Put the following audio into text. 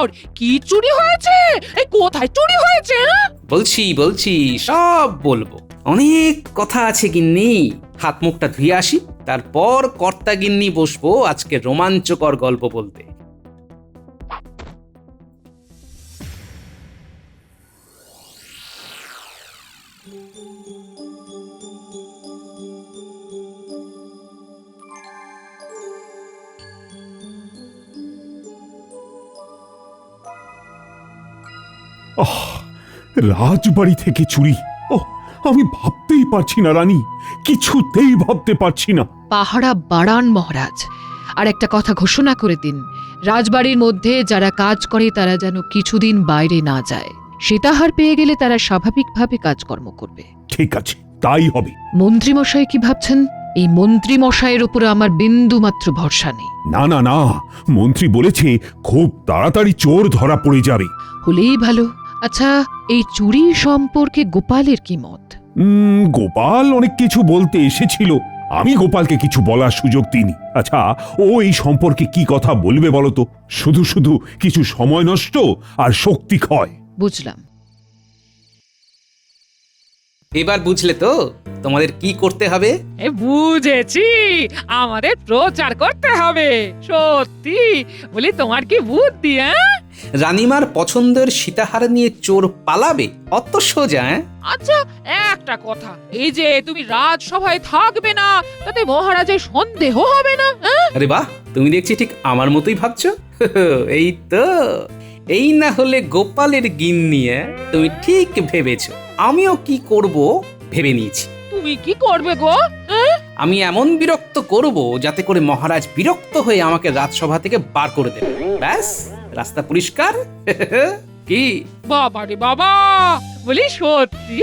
বল, কি চুরি হয়েছে? এই কোথায় চুরি হয়েছে? বলছি সব বলবো। অনেক কথা আছে গিন্নি, হাত মুখটা ধুয়ে আসি, তারপর কর্তা গিন্নি বসবো আজকে রোমাঞ্চকর গল্প বলতে। আহ, রাজবাড়ি থেকে চুরি! ওহ, আমি ভাবতেই পারছি না রানী, কিছুতেই ভাবতে পারছি না। পাহারা বাড়ান মহারাজ, আর একটা কথা ঘোষণা করে দিন, রাজবাড়ির মধ্যে যারা কাজ করে তারা যেন কিছুদিন বাইরে না যায়। সীতাহার পেয়ে গেলে তারা স্বাভাবিকভাবে কাজকর্ম করবে। ঠিক আছে, তাই হবে। মন্ত্রীমশাই কি ভাবছেন? এই মন্ত্রী মশাইয়ের উপরে আমার বিন্দু মাত্র ভরসা নেই। না না না, মন্ত্রী বলেছে খুব তাড়াতাড়ি চোর ধরা পড়ে যাবে। হলেই ভালো। আচ্ছা, এই চুরি সম্পর্কে গোপালের কি মত? গোপাল অনেক কিছু বলতে এসেছিল, আমি গোপালকে কিছু বলার সুযোগ দিইনি। আচ্ছা, ও এই সম্পর্কে কি কথা বলবে বলো তো? শুধু শুধু কিছু সময় নষ্ট আর শক্তি ক্ষয়। বুঝলাম। এবার বুঝলে তো তোমাদের কি করতে হবে? বুঝেছি, আমাদের প্রচার করতে হবে। সত্যি বলি, তোমার কি বুদ্ধি? রানীমার পছন্দের সীতাহার নিয়ে চোর পালাবে? অত সোজা? আচ্ছা, একটা কথা, এই যে তুমি রাজসভায় থাকবে না, তাতে মহারাজের সন্দেহ হবে না? আরে বাহ, তুমি দেখছি ঠিক আমার মতোই ভাবছো। এই তো, এই না হলে গোপালের গিন্নি। তুমি ঠিক ভেবেছো। আমিও কি করব ভেবে নিয়েছি। তুমি কি করবে গো? আমি এমন বিরক্ত করব যাতে করে মহারাজ বিরক্ত হয়ে আমাকে রাজসভা থেকে বার করে দেবে। ব্যাস, রাস্তা পরিষ্কার। কি বাবা রে বাবা, বলি সত্যি